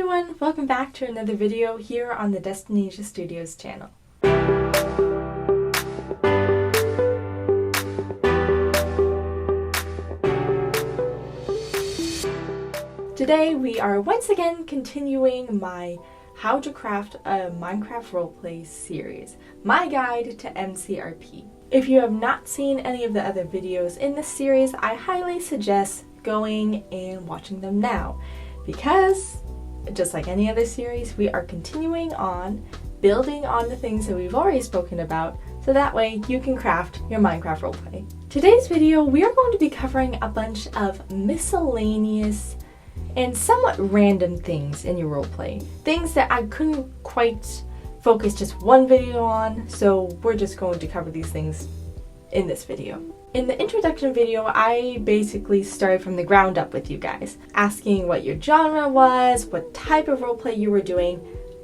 everyone, welcome back to another video here on the Destinasia Studios channel. Today we are once again continuing my How to Craft a Minecraft Roleplay series, my guide to MCRP. If you have not seen any of the other videos in this series, I highly suggest going and watching them now, because just like any other series, we are continuing on building on the things that we've already spoken about, so that way you can craft your Minecraft roleplay. Today's video, we are going to be covering a bunch of miscellaneous and somewhat random things in your roleplay. Things that I couldn't quite focus just one video on, so we're just going to cover these things in this video. In the introduction video, I basically started from the ground up with you guys, asking what your genre was, what type of roleplay you were doing,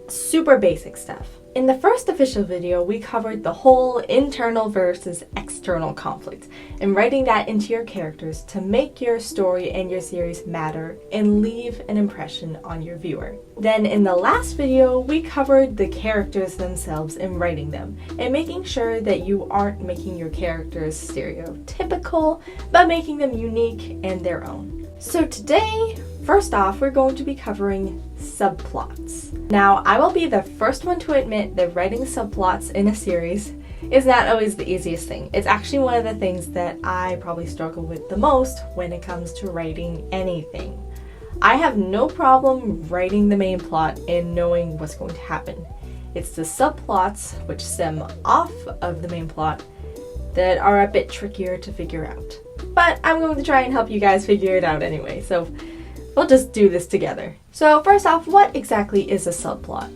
super basic stuff. In the first official video, we covered the whole internal versus external conflict and writing that into your characters to make your story and your series matter and leave an impression on your viewer. Then in the last video, we covered the characters themselves and writing them and making sure that you aren't making your characters stereotypical, but making them unique and their own. So today, first off, we're going to be covering subplots. Now, I will be the first one to admit that writing subplots in a series is not always the easiest thing. It's actually one of the things that I probably struggle with the most when it comes to writing anything. I have no problem writing the main plot and knowing what's going to happen. It's the subplots, which stem off of the main plot, that are a bit trickier to figure out. But I'm going to try and help you guys figure it out anyway, so we'll just do this together. So first off, what exactly is a subplot?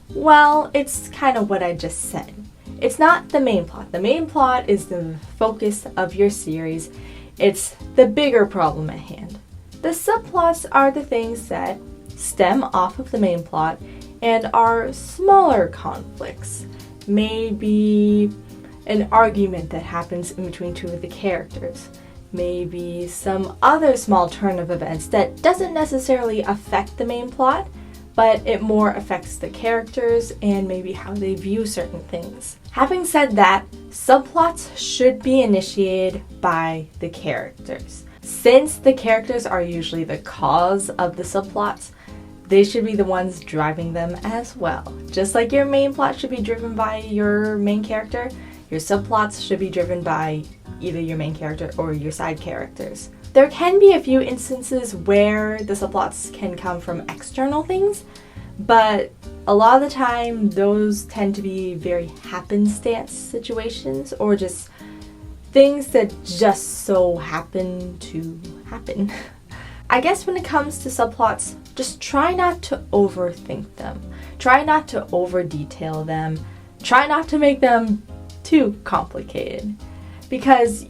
Well, it's kind of what I just said. It's not the main plot. The main plot is the focus of your series. It's the bigger problem at hand. The subplots are the things that stem off of the main plot and are smaller conflicts. Maybe an argument that happens in between two of the characters. Maybe some other small turn of events that doesn't necessarily affect the main plot, but it more affects the characters and maybe how they view certain things. Having said that, subplots should be initiated by the characters. Since the characters are usually the cause of the subplots, they should be the ones driving them as well. Just like your main plot should be driven by your main character, your subplots should be driven by either your main character or your side characters. There can be a few instances where the subplots can come from external things, but a lot of the time those tend to be very happenstance situations or just things that just so happen to happen. I guess when it comes to subplots, just try not to overthink them. Try not to over-detail them. Try not to make them too complicated. Because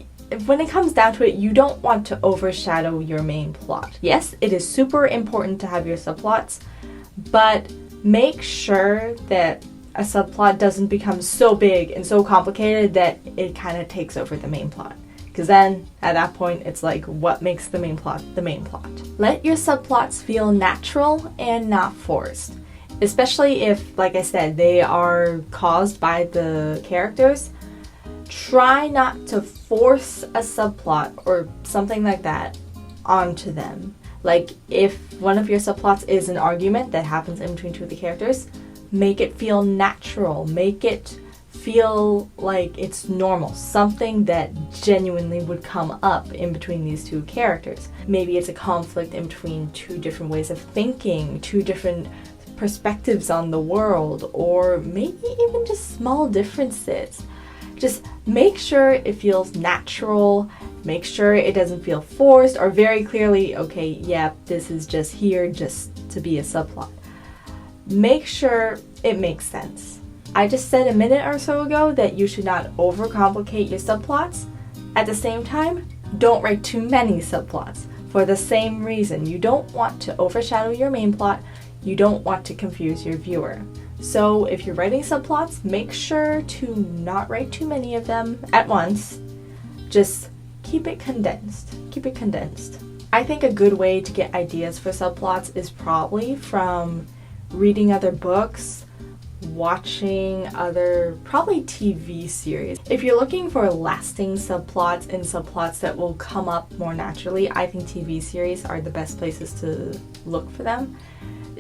when it comes down to it, you don't want to overshadow your main plot. Yes, it is super important to have your subplots, but make sure that a subplot doesn't become so big and so complicated that it kind of takes over the main plot. Because then, at that point, it's like, what makes the main plot the main plot? Let your subplots feel natural and not forced. Especially if, like I said, they are caused by the characters. Try not to force a subplot or something like that onto them. Like, if one of your subplots is an argument that happens in between two of the characters, make it feel natural. Make it feel like it's normal. Something that genuinely would come up in between these two characters. Maybe it's a conflict in between two different ways of thinking, two different perspectives on the world, or maybe even just small differences. Just make sure it feels natural, make sure it doesn't feel forced or very clearly, okay, yeah, this is just here just to be a subplot. Make sure it makes sense. I just said a minute or so ago that you should not overcomplicate your subplots. At the same time, don't write too many subplots for the same reason. You don't want to overshadow your main plot. You don't want to confuse your viewer. So if you're writing subplots, make sure to not write too many of them at once. Just keep it condensed. Keep it condensed. I think a good way to get ideas for subplots is probably from reading other books, watching other, probably TV series. If you're looking for lasting subplots and subplots that will come up more naturally, I think TV series are the best places to look for them.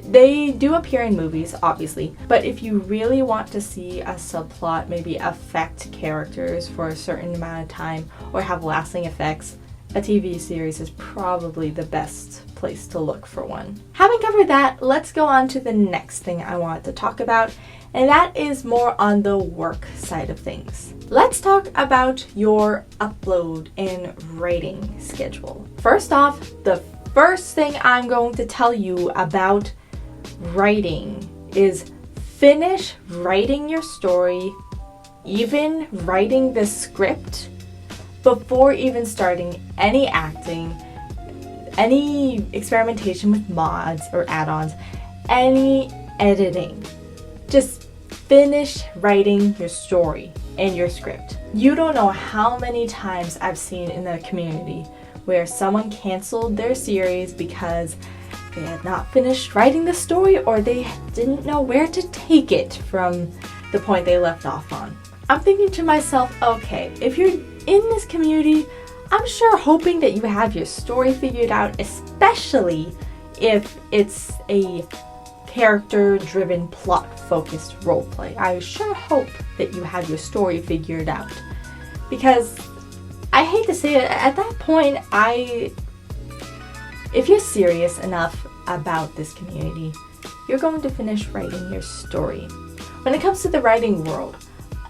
They do appear in movies, obviously, but if you really want to see a subplot maybe affect characters for a certain amount of time or have lasting effects, a TV series is probably the best place to look for one. Having covered that, let's go on to the next thing I wanted to talk about, and that is more on the work side of things. Let's talk about your upload and writing schedule. First off, the first thing I'm going to tell you about writing is finish writing your story, even writing the script, before even starting any acting, any experimentation with mods or add-ons, any editing. Just finish writing your story and your script. You don't know how many times I've seen in the community where someone canceled their series because they had not finished writing the story or they didn't know where to take it from the point they left off on. I'm thinking to myself, okay, if you're in this community, I'm sure hoping that you have your story figured out, especially if it's a character-driven, plot-focused roleplay. I sure hope that you have your story figured out. Because I hate to say it, at that point, if you're serious enough about this community, you're going to finish writing your story. When it comes to the writing world,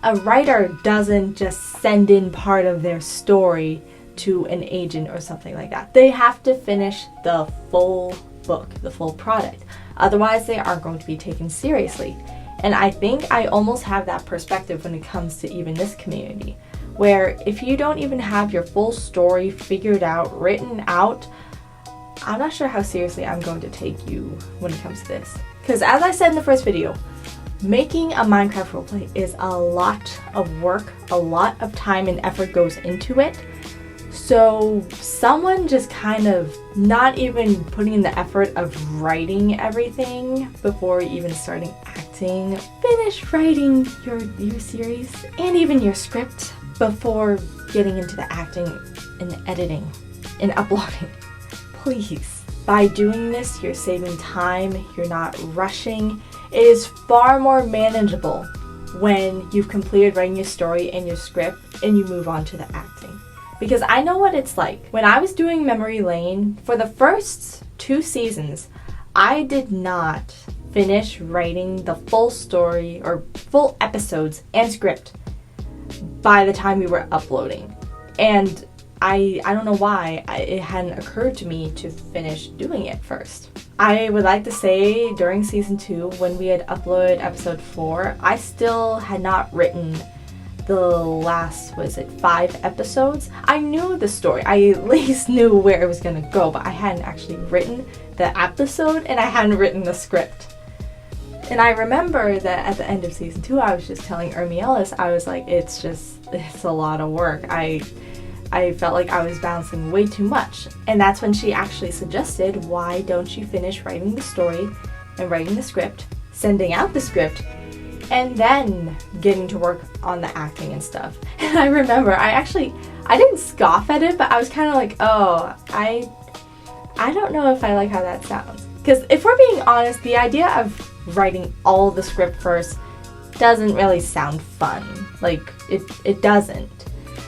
a writer doesn't just send in part of their story to an agent or something like that. They have to finish the full book, the full product. Otherwise, they aren't going to be taken seriously. And I think I almost have that perspective when it comes to even this community, where if you don't even have your full story figured out, written out, I'm not sure how seriously I'm going to take you when it comes to this. Because as I said in the first video, making a Minecraft roleplay is a lot of work, a lot of time and effort goes into it. So someone just kind of not even putting in the effort of writing everything before even starting acting, finish writing your series and even your script before getting into the acting and editing and uploading. Please. By doing this, you're saving time, you're not rushing. It is far more manageable when you've completed writing your story and your script and you move on to the acting. Because I know what it's like. When I was doing Memory Lane, for the first 2 seasons, I did not finish writing the full story or full episodes and script by the time we were uploading. And I don't know why it hadn't occurred to me to finish doing it first. I would like to say during season 2, when we had uploaded episode 4, I still had not written the last, 5 episodes? I knew the story. I at least knew where it was going to go, but I hadn't actually written the episode and I hadn't written the script. And I remember that at the end of season 2, I was just telling Ermi Ellis, I was like, it's a lot of work. I felt like I was bouncing way too much. And that's when she actually suggested, why don't you finish writing the story and writing the script, sending out the script, and then getting to work on the acting and stuff. And I remember, I didn't scoff at it, but I was kind of like, oh, I don't know if I like how that sounds. Because if we're being honest, the idea of writing all the script first doesn't really sound fun. Like, it doesn't.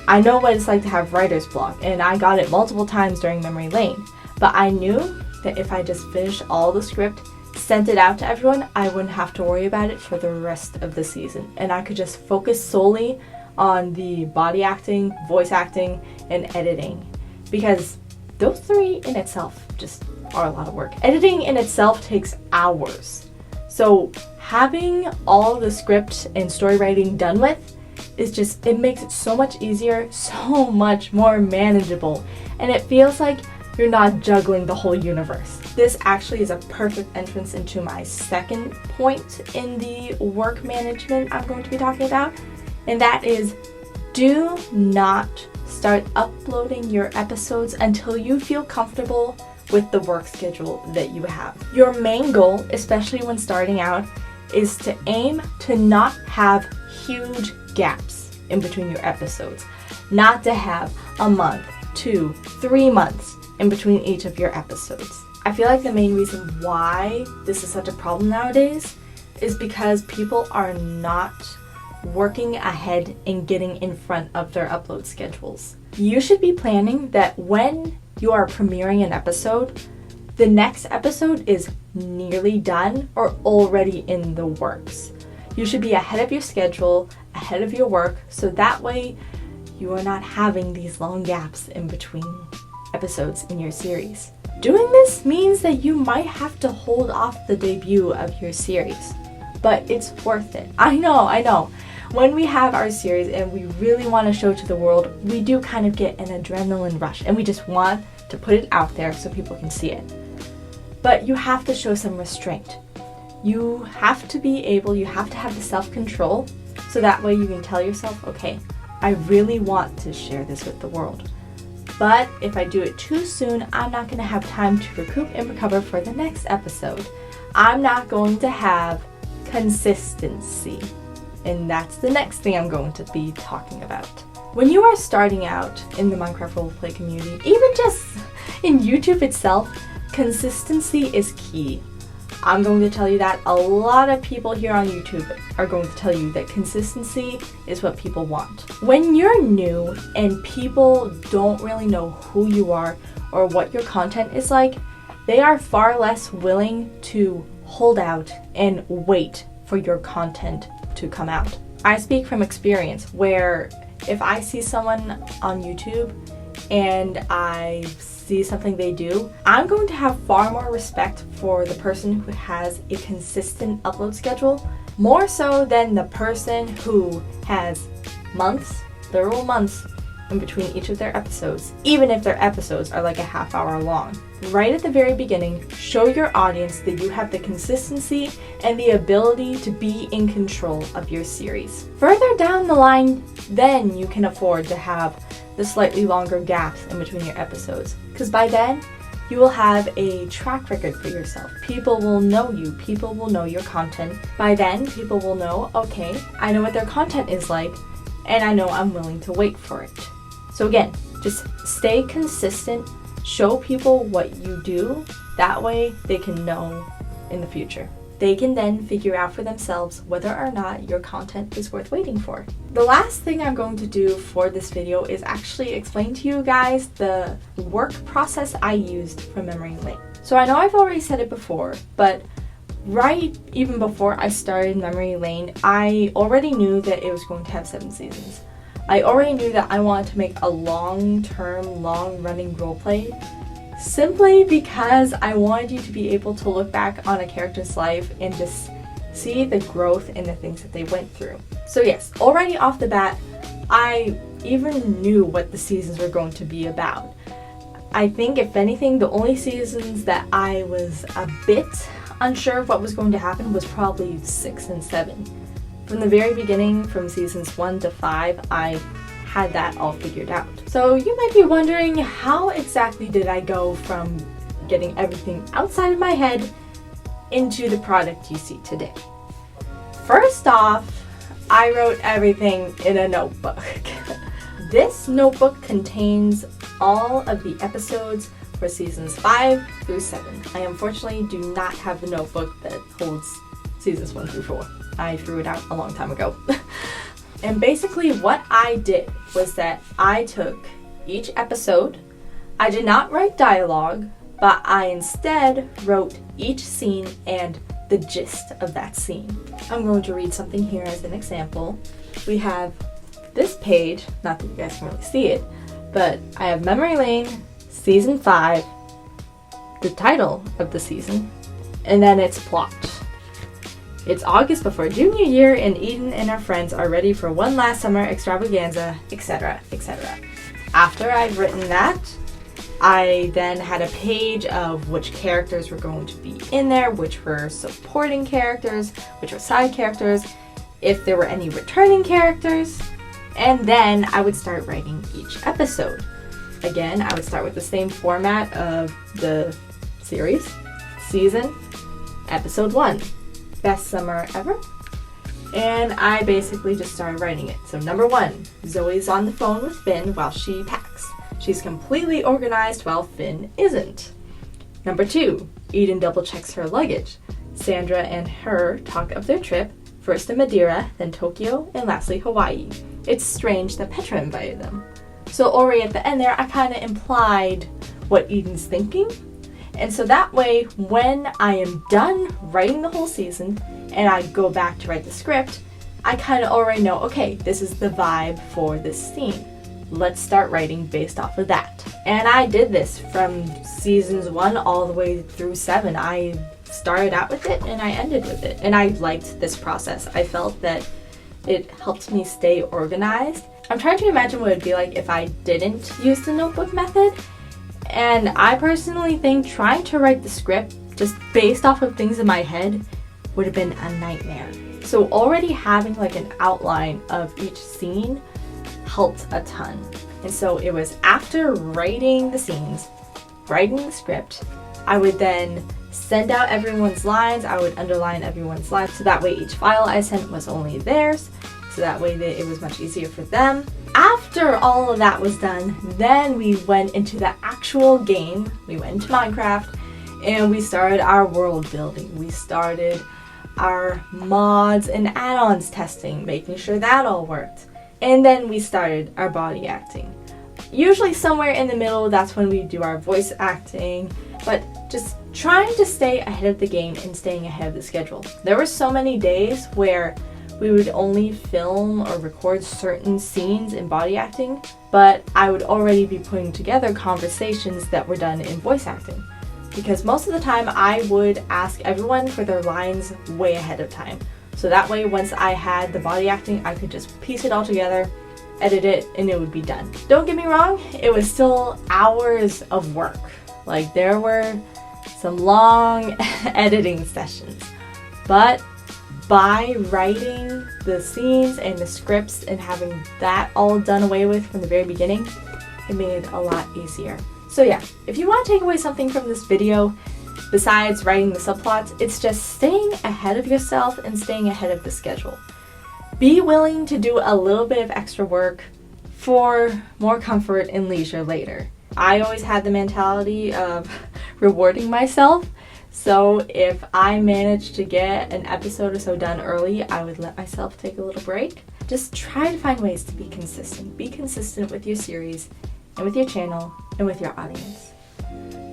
I know what it's like to have writer's block, and I got it multiple times during Memory Lane. But I knew that if I just finished all the script, sent it out to everyone, I wouldn't have to worry about it for the rest of the season. And I could just focus solely on the body acting, voice acting, and editing. Because those 3 in itself just are a lot of work. Editing in itself takes hours. So having all the script and story writing done with it makes it so much easier, so much more manageable. And it feels like you're not juggling the whole universe. This actually is a perfect entrance into my second point in the work management I'm going to be talking about. And that is, Do not start uploading your episodes until you feel comfortable with the work schedule that you have. Your main goal, especially when starting out, is to aim to not have huge gaps in between your episodes. Not to have a month, 2, 3 months in between each of your episodes. I feel like the main reason why this is such a problem nowadays is because people are not working ahead and getting in front of their upload schedules. You should be planning that when you are premiering an episode, the next episode is nearly done or already in the works. You should be ahead of your schedule, ahead of your work, so that way you are not having these long gaps in between episodes in your series. Doing this means that you might have to hold off the debut of your series, but it's worth it. I know. When we have our series and we really want to show to the world, we do kind of get an adrenaline rush and we just want to put it out there so people can see it. But you have to show some restraint. You have to have the self-control so that way you can tell yourself, okay, I really want to share this with the world. But if I do it too soon, I'm not going to have time to recoup and recover for the next episode. I'm not going to have consistency. And that's the next thing I'm going to be talking about. When you are starting out in the Minecraft roleplay community, even just in YouTube itself, consistency is key. I'm going to tell you that. A lot of people here on YouTube are going to tell you that consistency is what people want. When you're new and people don't really know who you are or what your content is like, they are far less willing to hold out and wait for your content to come out. I speak from experience where if I see someone on YouTube and I see something they do, I'm going to have far more respect for the person who has a consistent upload schedule, more so than the person who has months, literal months, in between each of their episodes, even if their episodes are like a half hour long. Right at the very beginning, show your audience that you have the consistency and the ability to be in control of your series. Further down the line, then you can afford to have the slightly longer gaps in between your episodes, because by then you will have a track record for yourself. People will know you, people will know your content. By then, people will know, okay, I know what their content is like, and I know I'm willing to wait for it. So again, just stay consistent, show people what you do, that way they can know in the future. They can then figure out for themselves whether or not your content is worth waiting for. The last thing I'm going to do for this video is actually explain to you guys the work process I used for Memory Lane. So I know I've already said it before, but right even before I started Memory Lane, I already knew that it was going to have 7 seasons. I already knew that I wanted to make a long-term, long-running roleplay simply because I wanted you to be able to look back on a character's life and just see the growth in the things that they went through. So yes, already off the bat, I even knew what the seasons were going to be about. I think if anything, the only seasons that I was a bit unsure of what was going to happen was probably 6 and 7. From the very beginning, from seasons 1 to 5, I had that all figured out. So you might be wondering, how exactly did I go from getting everything outside of my head into the product you see today? First off, I wrote everything in a notebook. This notebook contains all of the episodes for seasons 5 through 7. I unfortunately do not have the notebook that holds seasons 1 through 4. I threw it out a long time ago. And basically what I did was that I took each episode, I did not write dialogue, but I instead wrote each scene and the gist of that scene. I'm going to read something here as an example. We have this page, not that you guys can really see it, but I have Memory Lane, Season 5, the title of the season, and then its plot. It's August before junior year and Eden and her friends are ready for one last summer extravaganza, etc., etc. After I've written that, I then had a page of which characters were going to be in there, which were supporting characters, which were side characters, if there were any returning characters, And then I would start writing each episode. Again, I would start with the same format of the series, season, episode 1, best summer ever. And I basically just started writing it. So number 1, Zoe's on the phone with Finn while she packs. She's completely organized while Finn isn't. Number 2, Eden double checks her luggage. Sandra and her talk of their trip, first to Madeira, then Tokyo, and lastly Hawaii. It's strange that Petra invited them. So already at the end there, I kind of implied what Eden's thinking. And so that way, when I am done writing the whole season and I go back to write the script, I kind of already know, okay, this is the vibe for this scene. Let's start writing based off of that. And I did this from seasons 1 all the way through 7. I started out with it and I ended with it. And I liked this process. I felt that it helped me stay organized. I'm trying to imagine what it would be like if I didn't use the notebook method. And I personally think trying to write the script just based off of things in my head would have been a nightmare. So already having like an outline of each scene helped a ton. And so it was after writing the scenes, writing the script, I would then send out everyone's lines. I would underline everyone's lines so that way each file I sent was only theirs. So that way it was much easier for them. After all of that was done, then we went into the actual game. We went into Minecraft and we started our world building. We started our mods and add-ons testing, making sure that all worked. And then we started our body acting. Usually somewhere in the middle, that's when we do our voice acting, but just trying to stay ahead of the game and staying ahead of the schedule. There were so many days where we would only film or record certain scenes in body acting, but I would already be putting together conversations that were done in voice acting. Because most of the time I would ask everyone for their lines way ahead of time. So that way once I had the body acting, I could just piece it all together, edit it, and it would be done. Don't get me wrong, it was still hours of work. Like there were some long editing sessions, but by writing the scenes and the scripts and having that all done away with from the very beginning, it made it a lot easier. So yeah, if you want to take away something from this video, besides writing the subplots, it's just staying ahead of yourself and staying ahead of the schedule. Be willing to do a little bit of extra work for more comfort and leisure later. I always had the mentality of rewarding myself. So if I managed to get an episode or so done early, I would let myself take a little break. Just try to find ways to be consistent. Be consistent with your series and with your channel and with your audience.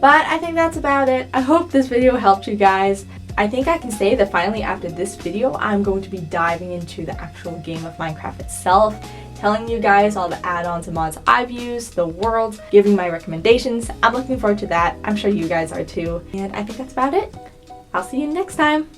But I think that's about it. I hope this video helped you guys. I think I can say that finally after this video, I'm going to be diving into the actual game of Minecraft itself, telling you guys all the add-ons and mods I've used, the world, giving my recommendations. I'm looking forward to that. I'm sure you guys are too. And I think that's about it. I'll see you next time.